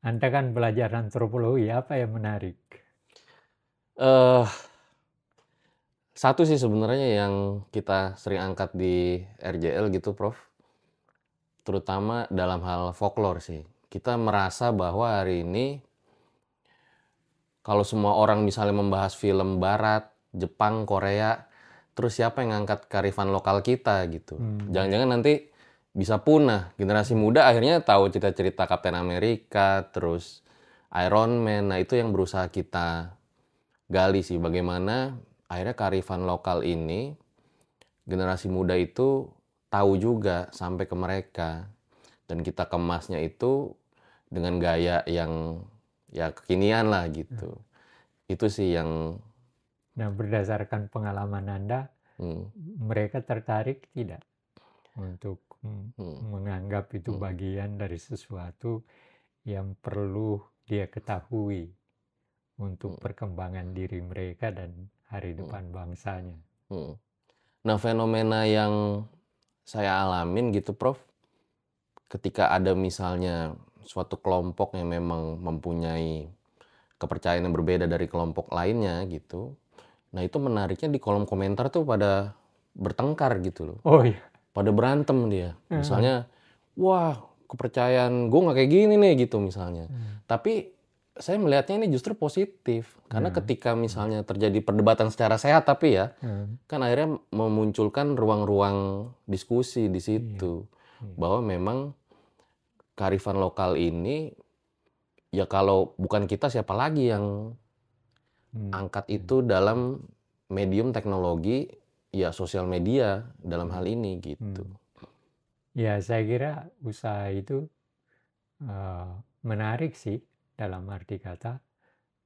Anda kan belajar antropologi, apa yang menarik? Eh, Satu sih sebenarnya yang kita sering angkat di RJL gitu, Prof. Terutama dalam hal folklore sih. Kita merasa bahwa hari ini kalau semua orang misalnya membahas film barat, Jepang, Korea, terus siapa yang ngangkat kearifan lokal kita gitu. Jangan-jangan nanti bisa punah. Generasi muda akhirnya tahu cerita-cerita Kapten Amerika, terus Iron Man. Nah, itu yang berusaha kita gali sih, bagaimana akhirnya kearifan lokal ini generasi muda itu tahu juga sampai ke mereka, dan kita kemasnya itu dengan gaya yang ya kekinian lah gitu. Itu sih yang Nah, berdasarkan pengalaman Anda, hmm, mereka tertarik tidak untuk hmm, menganggap itu hmm, bagian dari sesuatu yang perlu dia ketahui untuk hmm, perkembangan diri mereka dan hari hmm, depan bangsanya. hmm. Nah, fenomena yang saya alamin gitu, Prof, ketika ada misalnya suatu kelompok yang memang mempunyai kepercayaan yang berbeda dari kelompok lainnya gitu. Nah, itu menariknya di kolom komentar tuh pada bertengkar gitu loh. Oh iya. Pada berantem dia. Heeh. Misalnya, wah, kepercayaan gue nggak kayak gini nih gitu misalnya. Hmm. Tapi saya melihatnya ini justru positif. Karena Nah, ketika misalnya terjadi perdebatan secara sehat tapi ya, hmm. kan akhirnya memunculkan ruang-ruang diskusi di Iya, situ. iya. Bahwa memang kearifan lokal ini, ya kalau bukan kita siapa lagi yang Hmm. angkat itu dalam medium teknologi, ya sosial media dalam hal ini gitu. Hmm. Ya, saya kira usaha itu menarik sih, dalam arti kata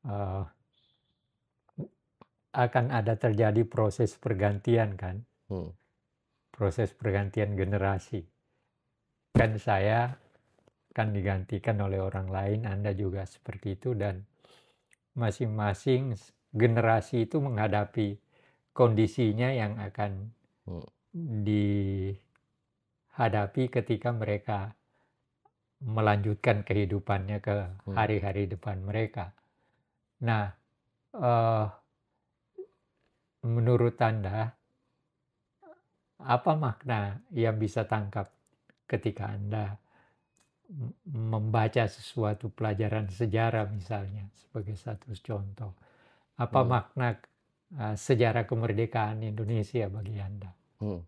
eh, akan ada terjadi proses pergantian kan, Hmm. proses pergantian generasi. Kan saya kan digantikan oleh orang lain, Anda juga seperti itu, dan masing-masing generasi itu menghadapi kondisinya yang akan Hmm. dihadapi ketika mereka melanjutkan kehidupannya ke Hmm. hari-hari depan mereka. Nah, eh, menurut Anda, apa makna yang bisa tangkap ketika Anda membaca sesuatu pelajaran sejarah misalnya sebagai satu contoh? Apa Hmm. makna sejarah kemerdekaan Indonesia bagi Anda? Hmm.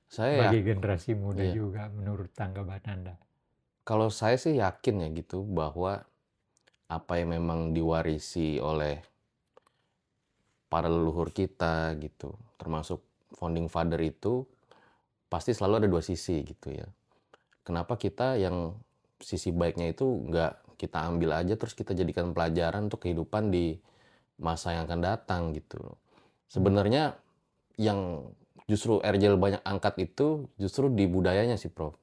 Saya ya, Bagi generasi muda iya. juga menurut tanggapan Anda? Kalau saya sih yakin ya gitu bahwa apa yang memang diwarisi oleh para leluhur kita gitu, termasuk founding father itu pasti selalu ada dua sisi gitu ya. Kenapa kita yang sisi baiknya itu nggak kita ambil aja terus kita jadikan pelajaran untuk kehidupan di masa yang akan datang gitu. Hmm. Sebenarnya yang justru RJL banyak angkat itu justru di budayanya sih, Prof.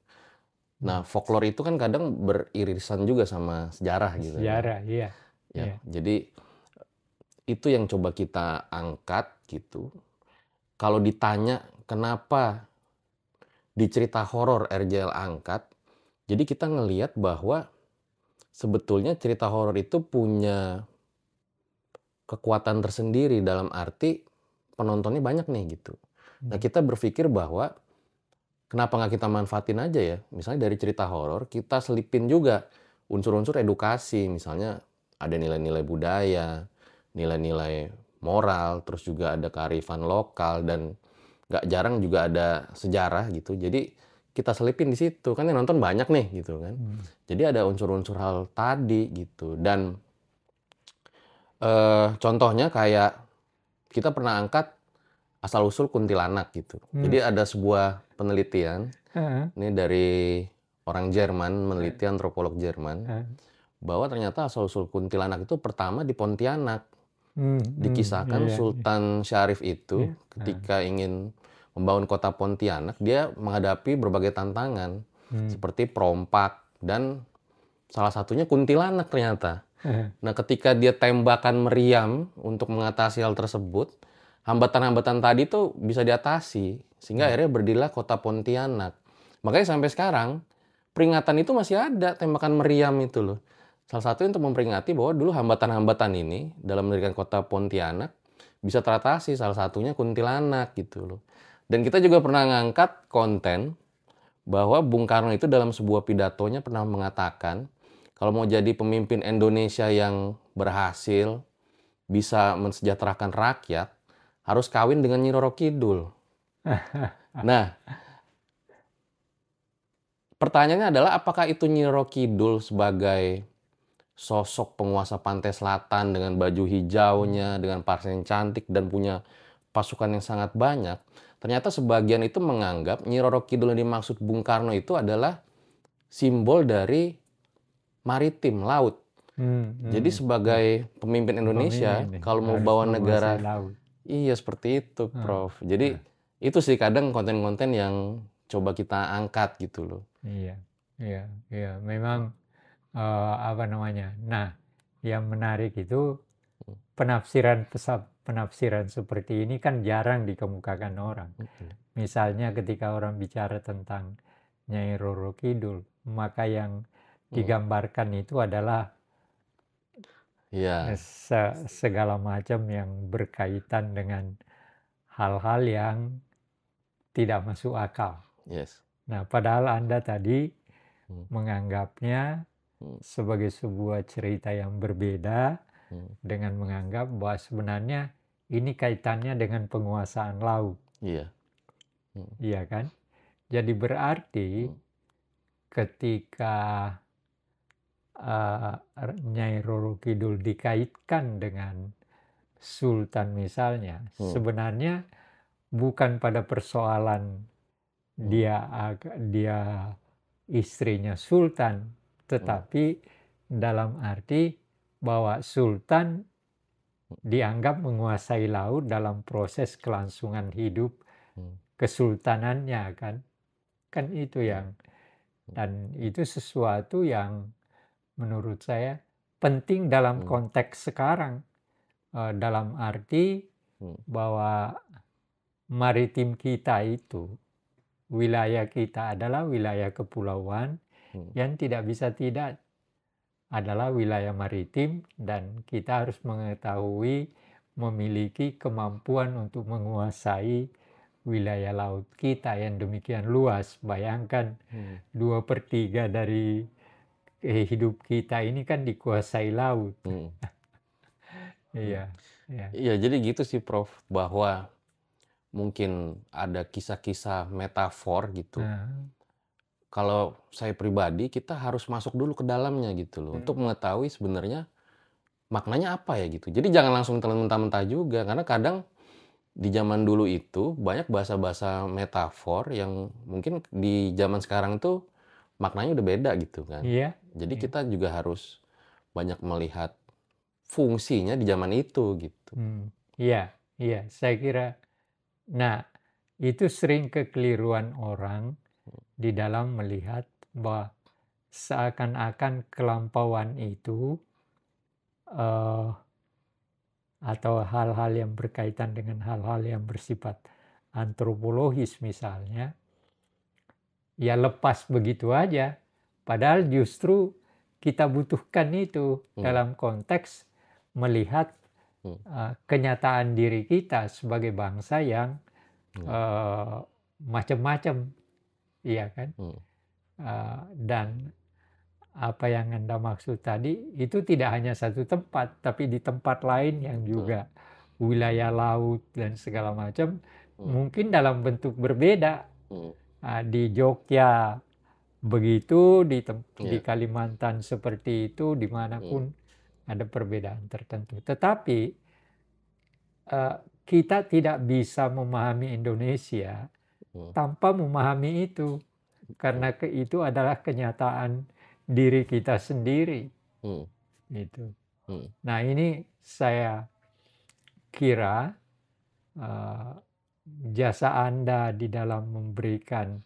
Hmm. Nah, folklore itu kan kadang beririsan juga sama sejarah gitu kan. Sejarah, iya. Ya, Iya. jadi itu yang coba kita angkat gitu. Kalau ditanya kenapa di cerita horor RJL angkat, jadi kita ngelihat bahwa sebetulnya cerita horor itu punya kekuatan tersendiri dalam arti penontonnya banyak nih gitu. Nah, Hmm. kita berpikir bahwa kenapa nggak kita manfaatin aja ya? Misalnya dari cerita horor kita selipin juga unsur-unsur edukasi, misalnya ada nilai-nilai budaya, nilai-nilai moral, terus juga ada kearifan lokal, dan nggak jarang juga ada sejarah gitu. Jadi kita selipin di situ, kan yang nonton banyak nih gitu kan. Hmm. Jadi ada unsur-unsur hal tadi gitu. Dan contohnya kayak kita pernah angkat asal-usul kuntilanak gitu. Hmm. Jadi ada sebuah penelitian, Heeh. ini dari orang Jerman, meneliti antropolog Jerman, Heeh. bahwa ternyata asal-usul kuntilanak itu pertama di Pontianak. Hmm. Hmm. Dikisahkan Iya, iya. Sultan Syarif Iya. itu Ah. ketika ingin membangun kota Pontianak, dia menghadapi berbagai tantangan, Hmm. seperti perompak, dan salah satunya kuntilanak ternyata. Heeh. Nah, ketika dia tembakan meriam untuk mengatasi hal tersebut, hambatan-hambatan tadi tuh bisa diatasi, sehingga Hmm. akhirnya berdirilah kota Pontianak. Makanya sampai sekarang, peringatan itu masih ada, tembakan meriam itu loh. Salah satunya untuk memperingati bahwa dulu hambatan-hambatan ini dalam mendirikan kota Pontianak bisa teratasi, salah satunya kuntilanak gitu loh. Dan kita juga pernah ngangkat konten bahwa Bung Karno itu dalam sebuah pidatonya pernah mengatakan kalau mau jadi pemimpin Indonesia yang berhasil, bisa mensejahterakan rakyat, harus kawin dengan Nyi Roro Kidul. Nah, pertanyaannya adalah apakah itu Nyi Roro Kidul sebagai sosok penguasa pantai selatan dengan baju hijaunya, dengan partai yang cantik dan punya pasukan yang sangat banyak. Ternyata sebagian itu menganggap Nyi Roro Kidul yang dimaksud Bung Karno itu adalah simbol dari maritim, laut. Jadi sebagai pemimpin Indonesia, Pemimpin kalau mau harus bawa menguasai negara, laut. iya seperti itu, Prof. Jadi itu sih kadang konten-konten yang coba kita angkat gitu loh. Iya, iya. Memang apa namanya? Nah, yang menarik itu penafsiran seperti ini kan jarang dikemukakan orang. Misalnya ketika orang bicara tentang Nyai Roro Kidul, maka yang digambarkan itu adalah Iya, segala macam yang berkaitan dengan hal-hal yang tidak masuk akal. yes. Nah, padahal Anda tadi menganggapnya sebagai sebuah cerita yang berbeda dengan menganggap bahwa sebenarnya ini kaitannya dengan penguasaan laut. Iya. Iya kan? Jadi berarti ketika Nyai Roro Kidul dikaitkan dengan sultan misalnya, sebenarnya bukan pada persoalan dia istrinya sultan, tetapi dalam arti bahwa sultan dianggap menguasai laut dalam proses kelangsungan hidup kesultanannya kan itu yang, dan itu sesuatu yang menurut saya penting dalam konteks sekarang, dalam arti bahwa maritim kita itu, wilayah kita adalah wilayah kepulauan yang tidak bisa tidak adalah wilayah maritim, dan kita harus mengetahui memiliki kemampuan untuk menguasai wilayah laut kita yang demikian luas. Bayangkan 2/3 dari hidup kita ini kan dikuasai laut. Iya. Iya, jadi gitu sih Prof, bahwa mungkin ada kisah-kisah metafor gitu. Kalau saya pribadi, kita harus masuk dulu ke dalamnya gitu loh, untuk mengetahui sebenarnya maknanya apa ya gitu. Jadi jangan langsung telan mentah-mentah juga, karena kadang di zaman dulu itu banyak bahasa-bahasa metafor yang mungkin di zaman sekarang tuh maknanya udah beda gitu kan. Iya. Jadi kita juga harus banyak melihat fungsinya di zaman itu gitu. Iya, saya kira. Nah, itu sering kekeliruan orang di dalam melihat bahwa seakan-akan kelampauan itu atau hal-hal yang berkaitan dengan hal-hal yang bersifat antropologis misalnya, ya lepas begitu aja. Padahal justru kita butuhkan itu dalam konteks melihat kenyataan diri kita sebagai bangsa yang macam-macam, iya kan? Dan apa yang Anda maksud tadi itu tidak hanya satu tempat, tapi di tempat lain yang juga wilayah laut dan segala macam, mungkin dalam bentuk berbeda. Di Jogja begitu, di Kalimantan seperti itu, dimanapun ada perbedaan tertentu. Tetapi kita tidak bisa memahami Indonesia tanpa memahami itu, karena itu adalah kenyataan diri kita sendiri. Gitu. Nah, ini saya kira jasa Anda di dalam memberikan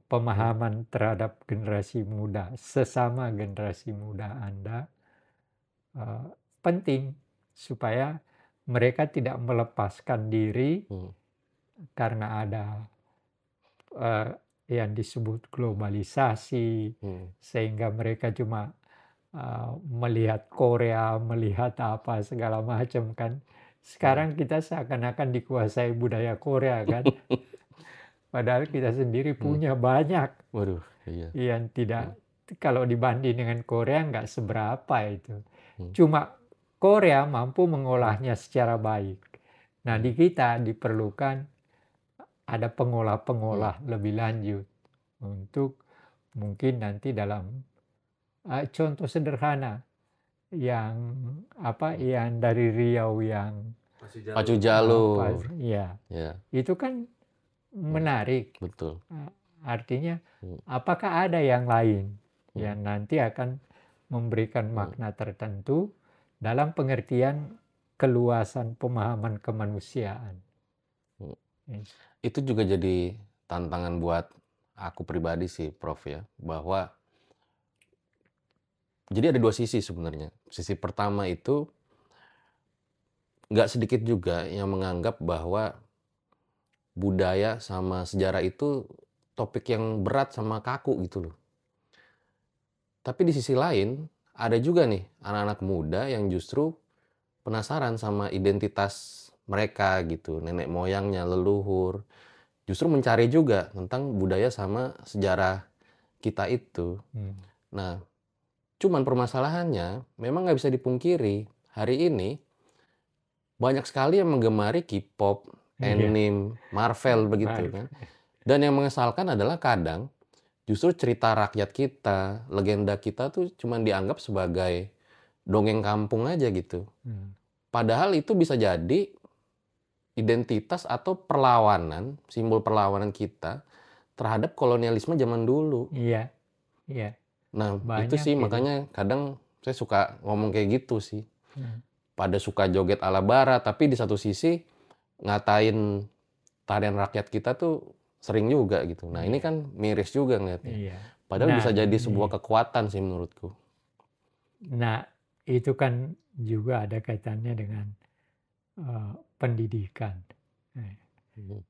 pemahaman terhadap generasi muda, sesama generasi muda Anda, penting supaya mereka tidak melepaskan diri karena ada yang disebut globalisasi, sehingga mereka cuma melihat Korea, melihat apa segala macam kan. Sekarang kita seakan-akan dikuasai budaya Korea kan. Padahal kita sendiri punya banyak Waduh, iya. yang tidak, kalau dibanding dengan Korea nggak seberapa itu. Hmm. Cuma Korea mampu mengolahnya secara baik. Nah di kita diperlukan ada pengolah-pengolah lebih lanjut untuk mungkin nanti dalam contoh sederhana yang yang dari Riau yang Pacu jalur. ya Ya, itu kan menarik. betul. Artinya apakah ada yang lain yang nanti akan memberikan makna tertentu dalam pengertian keluasan pemahaman kemanusiaan. Itu juga jadi tantangan buat aku pribadi sih, Prof ya, bahwa jadi ada dua sisi sebenarnya. Sisi pertama itu nggak sedikit juga yang menganggap bahwa budaya sama sejarah itu topik yang berat sama kaku gitu loh. Tapi di sisi lain ada juga nih anak-anak muda yang justru penasaran sama identitas mereka gitu, nenek moyangnya, leluhur. Justru mencari juga tentang budaya sama sejarah kita itu. Nah, cuman permasalahannya memang nggak bisa dipungkiri. Hari ini banyak sekali yang menggemari K-pop, anime, Marvel begitu kan. Dan yang mengesalkan adalah kadang justru cerita rakyat kita, legenda kita tuh cuman dianggap sebagai dongeng kampung aja gitu. Padahal itu bisa jadi identitas atau perlawanan, simbol perlawanan kita terhadap kolonialisme zaman dulu. Iya, iya. Nah, Banyak itu sih gitu. makanya kadang saya suka ngomong kayak gitu sih. Pada suka joget ala barat, tapi di satu sisi ngatain tarian rakyat kita tuh sering juga gitu. Nah, ini kan miris juga ngeliatnya. Padahal bisa jadi sebuah kekuatan sih menurutku. Nah, itu kan juga ada kaitannya dengan pendidikan.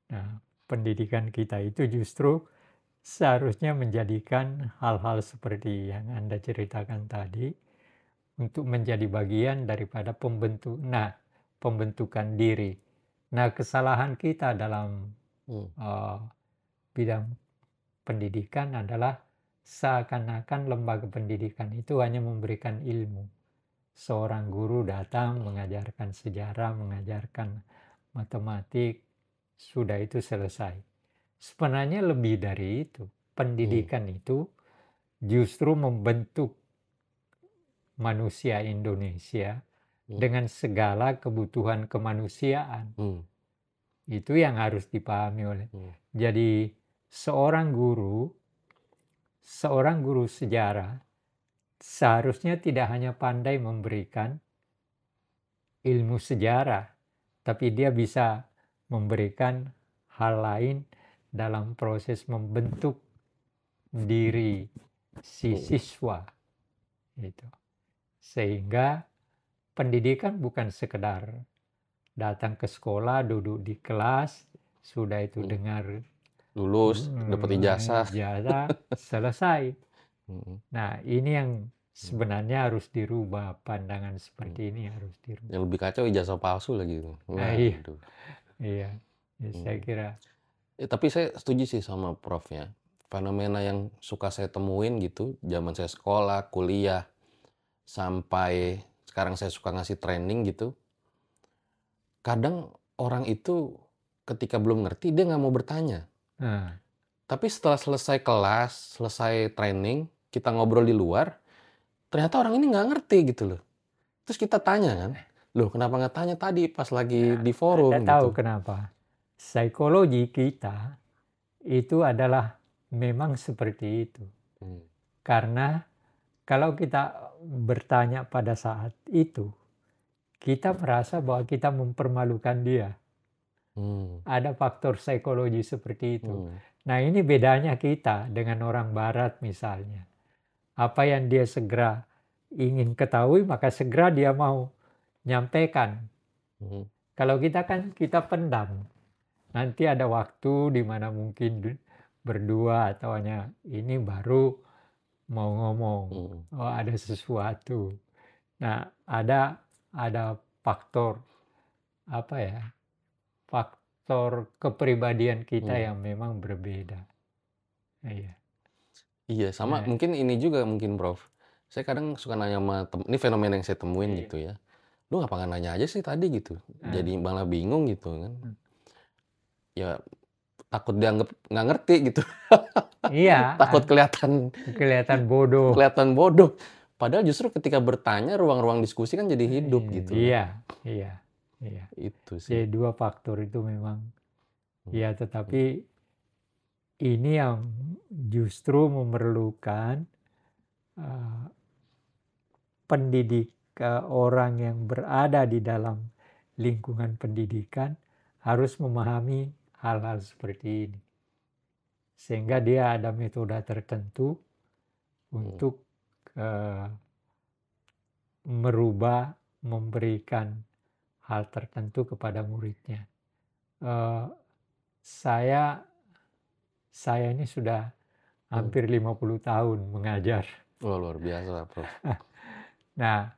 Nah, pendidikan kita itu justru seharusnya menjadikan hal-hal seperti yang Anda ceritakan tadi untuk menjadi bagian daripada pembentukan diri. Nah, kesalahan kita dalam bidang pendidikan adalah seakan-akan lembaga pendidikan itu hanya memberikan ilmu. Seorang guru datang mengajarkan sejarah, mengajarkan matematik, sudah itu selesai. Sebenarnya lebih dari itu. Pendidikan itu justru membentuk manusia Indonesia dengan segala kebutuhan kemanusiaan. Itu yang harus dipahami oleh. Jadi seorang guru sejarah seharusnya tidak hanya pandai memberikan ilmu sejarah, tapi dia bisa memberikan hal lain dalam proses membentuk diri si siswa. Itu. Sehingga pendidikan bukan sekedar datang ke sekolah, duduk di kelas, sudah itu dengar lulus, dapat ijazah, selesai. Nah, ini yang sebenarnya harus dirubah, pandangan seperti ini harus dirubah. Yang lebih kacau ijazah palsu lagi. Iya, saya kira. Tapi saya setuju sih sama Prof ya. Fenomena yang suka saya temuin gitu, zaman saya sekolah, kuliah, sampai sekarang saya suka ngasih training gitu. Kadang orang itu ketika belum ngerti, dia nggak mau bertanya. Tapi setelah selesai kelas, selesai training, kita ngobrol di luar, ternyata orang ini nggak ngerti gitu loh. Terus kita tanya kan, loh kenapa nggak tanya tadi pas lagi di forum Anda gitu. tahu kenapa? Psikologi kita itu adalah memang seperti itu. Karena kalau kita bertanya pada saat itu, kita merasa bahwa kita mempermalukan dia. Ada faktor psikologi seperti itu. Nah, ini bedanya kita dengan orang barat misalnya. Apa yang dia segera ingin ketahui, maka segera dia mau nyampaikan. Kalau kita kan kita pendam. Nanti ada waktu di mana mungkin berdua atau hanya ini baru mau ngomong, oh ada sesuatu. Nah, ada faktor apa ya? Faktor kepribadian kita yang memang berbeda. Iya. Iya, sama Nah, mungkin ini juga mungkin Prof. Saya kadang suka nanya sama ini fenomena yang saya temuin iya. gitu ya. Lu ngapa nggak nanya aja sih tadi gitu? Jadi malah bingung gitu kan. Ya takut dianggap nggak ngerti gitu. Iya, Takut kelihatan bodoh. kelihatan bodoh. Padahal justru ketika bertanya ruang-ruang diskusi kan jadi hidup gitu loh. Iya. Itu sih. Jadi dua faktor itu memang. Ya, tetapi ini yang justru memerlukan orang yang berada di dalam lingkungan pendidikan harus memahami hal-hal seperti ini. Sehingga dia ada metode tertentu untuk merubah, memberikan hal tertentu kepada muridnya. Saya ini sudah hampir 50 tahun mengajar. Oh, luar biasa, Prof. Nah,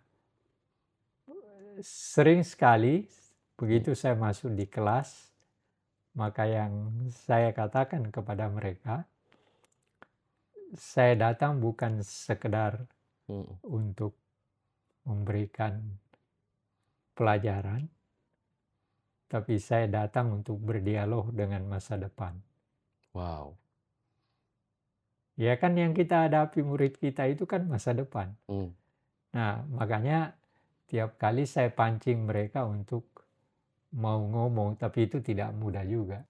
sering sekali begitu saya masuk di kelas, maka yang saya katakan kepada mereka, saya datang bukan sekedar untuk memberikan pelajaran, tapi saya datang untuk berdialog dengan masa depan. Wow. Ya kan yang kita hadapi murid kita itu kan masa depan. Nah, makanya tiap kali saya pancing mereka untuk mau ngomong, tapi itu tidak mudah juga.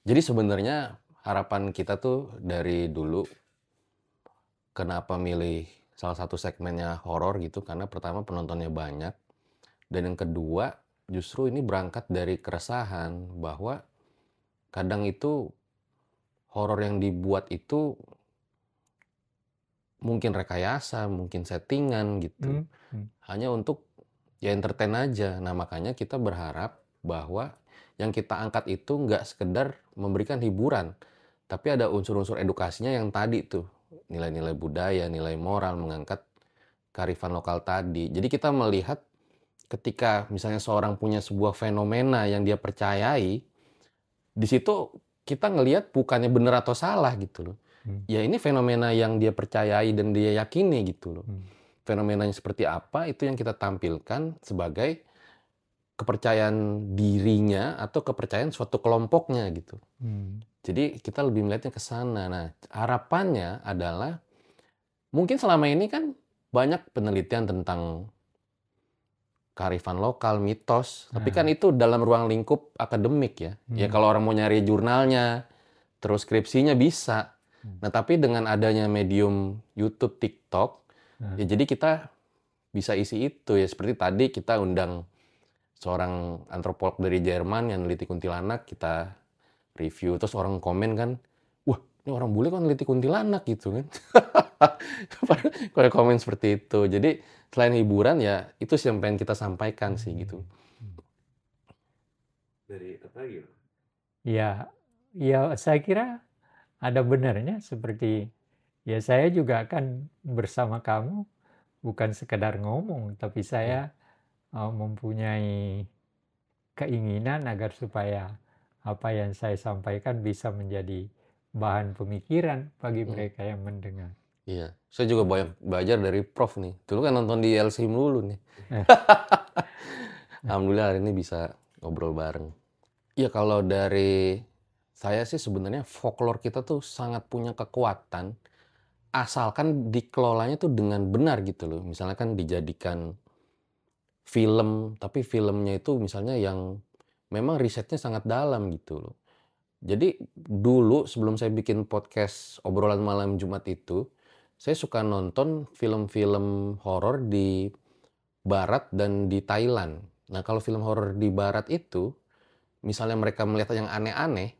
Jadi sebenarnya harapan kita tuh dari dulu, kenapa milih salah satu segmennya horor gitu, karena pertama penontonnya banyak, dan yang kedua justru ini berangkat dari keresahan bahwa kadang itu horor yang dibuat itu mungkin rekayasa, mungkin settingan gitu. Hanya untuk ya entertain aja. Nah, makanya kita berharap bahwa yang kita angkat itu nggak sekedar memberikan hiburan, tapi ada unsur-unsur edukasinya yang tadi tuh, nilai-nilai budaya, nilai moral, mengangkat kearifan lokal tadi. Jadi kita melihat ketika misalnya seorang punya sebuah fenomena yang dia percayai, di situ kita ngelihat bukannya benar atau salah gitu loh. Ya ini fenomena yang dia percayai dan dia yakini gitu loh. Fenomenanya seperti apa itu yang kita tampilkan sebagai kepercayaan dirinya atau kepercayaan suatu kelompoknya gitu. Jadi kita lebih melihatnya ke sana. Nah, harapannya adalah mungkin selama ini kan banyak penelitian tentang kearifan lokal, mitos, tapi kan itu dalam ruang lingkup akademik ya. Ya kalau orang mau nyari jurnalnya, terus skripsinya bisa. Nah, tapi dengan adanya medium YouTube, TikTok, ya jadi kita bisa isi itu ya. Seperti tadi kita undang seorang antropolog dari Jerman yang neliti kuntilanak, kita review, terus orang komen kan, wah ini orang bule kan neliti kuntilanak gitu kan. Kalau komen seperti itu. Jadi selain hiburan ya itu sih yang pengen kita sampaikan sih gitu. Dari apa lagi? Ya saya kira ada benarnya seperti ya saya juga kan bersama kamu bukan sekedar ngomong, tapi saya mempunyai keinginan agar supaya apa yang saya sampaikan bisa menjadi bahan pemikiran bagi mereka yang mendengar. Iya, saya juga banyak belajar dari Prof nih. Dulu kan nonton di LC dulu nih. Alhamdulillah hari ini bisa ngobrol bareng. Ya kalau dari saya sih sebenarnya folklore kita tuh sangat punya kekuatan, asalkan dikelolanya tuh dengan benar gitu loh. Misalnya kan dijadikan film, tapi filmnya itu misalnya yang memang risetnya sangat dalam gitu loh. Jadi dulu sebelum saya bikin podcast obrolan malam Jumat itu, saya suka nonton film-film horor di Barat dan di Thailand. Nah kalau film horor di Barat itu, misalnya mereka melihat yang aneh-aneh,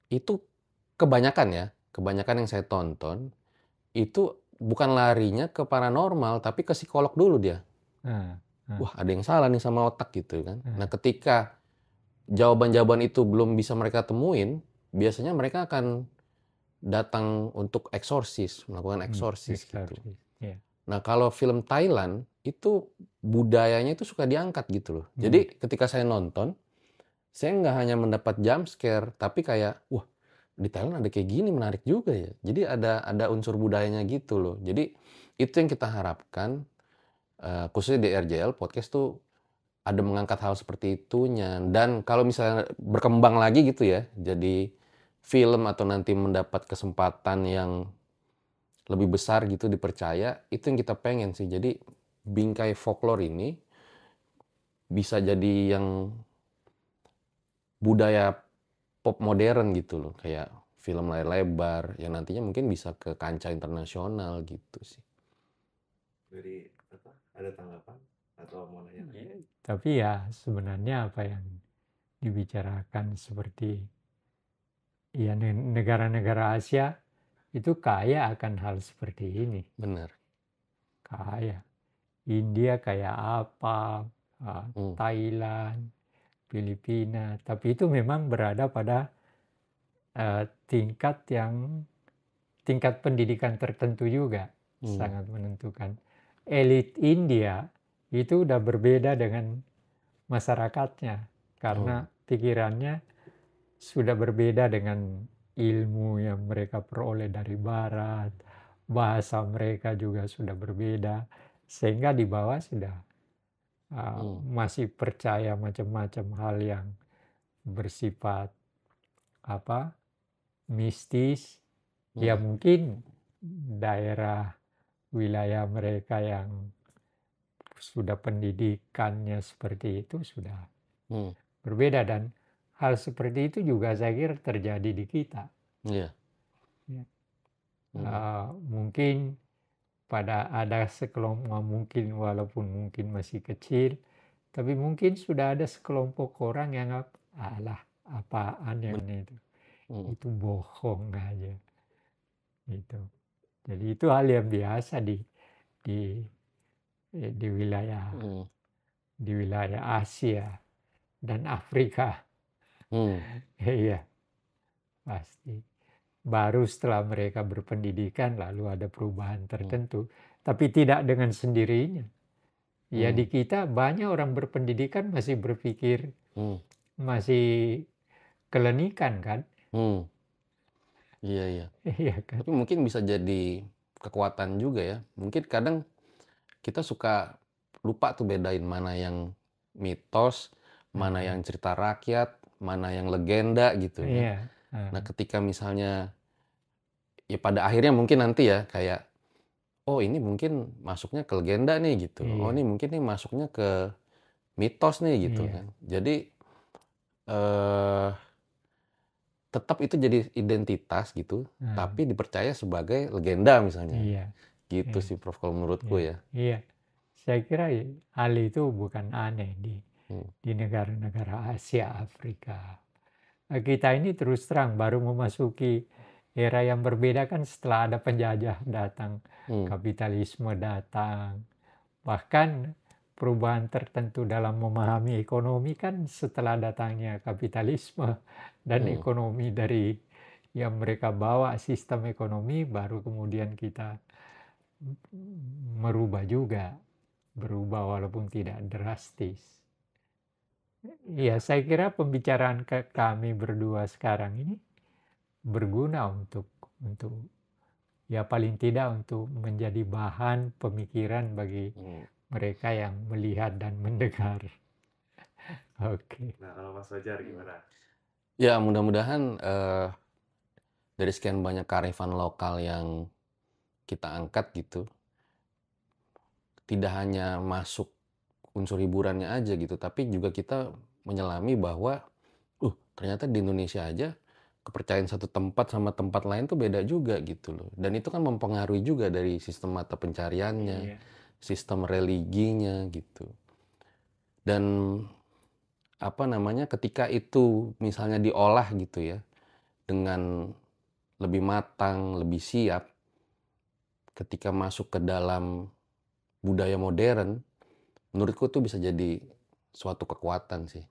itu kebanyakan yang saya tonton, itu bukan larinya ke paranormal, tapi ke psikolog dulu dia. Wah ada yang salah nih sama otak gitu kan. Nah ketika jawaban-jawaban itu belum bisa mereka temuin, biasanya mereka akan datang untuk melakukan eksorsis gitu. Eksorsis, ya. Nah, kalau film Thailand itu budayanya itu suka diangkat gitu loh. Jadi ketika saya nonton, saya nggak hanya mendapat jump scare, tapi kayak, wah, di Thailand ada kayak gini, menarik juga ya. Jadi ada unsur budayanya gitu loh. Jadi itu yang kita harapkan, khususnya di RJL Podcast tuh ada mengangkat hal seperti itunya. Dan kalau misalnya berkembang lagi gitu ya, jadi film atau nanti mendapat kesempatan yang lebih besar gitu dipercaya, itu yang kita pengen sih. Jadi bingkai folklore ini bisa jadi yang budaya pop modern gitu loh, kayak film layar lebar yang nantinya mungkin bisa ke kancah internasional gitu sih. Dari ada tanggapan atau mau nanya? Tapi ya sebenarnya apa yang dibicarakan seperti ya negara-negara Asia itu kaya akan hal seperti ini. Benar. Kaya. India kayak apa, Thailand, Filipina, tapi itu memang berada pada tingkat pendidikan tertentu juga, sangat menentukan. Elit India itu udah berbeda dengan masyarakatnya, karena pikirannya sudah berbeda dengan ilmu yang mereka peroleh dari barat, bahasa mereka juga sudah berbeda, sehingga di bawah sudah masih percaya macam-macam hal yang bersifat mistis. Ya mungkin daerah wilayah mereka yang sudah pendidikannya seperti itu sudah berbeda, dan hal seperti itu juga saya kira terjadi di kita. Iya. Mungkin ada sekelompok, mungkin walaupun mungkin masih kecil, tapi mungkin sudah ada sekelompok orang yang apaan yang itu bohong aja gitu. Jadi itu hal yang biasa di wilayah Asia dan Afrika. Iya, pasti. Baru setelah mereka berpendidikan lalu ada perubahan tertentu, tapi tidak dengan sendirinya. Ya di kita banyak orang berpendidikan masih berpikir masih kelenikan kan. Iya. Iya kan. Tapi mungkin bisa jadi kekuatan juga ya. Mungkin kadang kita suka lupa tuh bedain mana yang mitos, mana yang cerita rakyat, mana yang legenda gitu ya. Iya. Nah, ketika misalnya ya pada akhirnya mungkin nanti ya kayak, oh ini mungkin masuknya ke legenda nih gitu. Oh ini mungkin nih masuknya ke mitos nih gitu kan. Jadi tetap itu jadi identitas gitu, tapi dipercaya sebagai legenda misalnya. Gitu sih Prof kalau menurutku ya. Iya. Saya kira hal itu bukan aneh di negara-negara Asia, Afrika. Kita ini terus terang baru memasuki era yang berbeda kan setelah ada penjajah datang, kapitalisme datang. Bahkan perubahan tertentu dalam memahami ekonomi kan setelah datangnya kapitalisme dan ekonomi dari yang mereka bawa, sistem ekonomi, baru kemudian kita berubah walaupun tidak drastis. Ya, saya kira pembicaraan kami berdua sekarang ini berguna untuk ya paling tidak untuk menjadi bahan pemikiran bagi mereka yang melihat dan mendengar. Oke. Nah, kalau Mas Fajar gimana? Ya, mudah-mudahan dari sekian banyak kearifan lokal yang kita angkat gitu, tidak hanya masuk unsur hiburannya aja gitu, tapi juga kita menyelami bahwa ternyata di Indonesia aja kepercayaan satu tempat sama tempat lain tuh beda juga gitu loh. Dan itu kan mempengaruhi juga dari sistem mata pencariannya, sistem religinya gitu. Dan ketika itu misalnya diolah gitu ya dengan lebih matang, lebih siap, ketika masuk ke dalam budaya modern, menurutku tuh bisa jadi suatu kekuatan sih.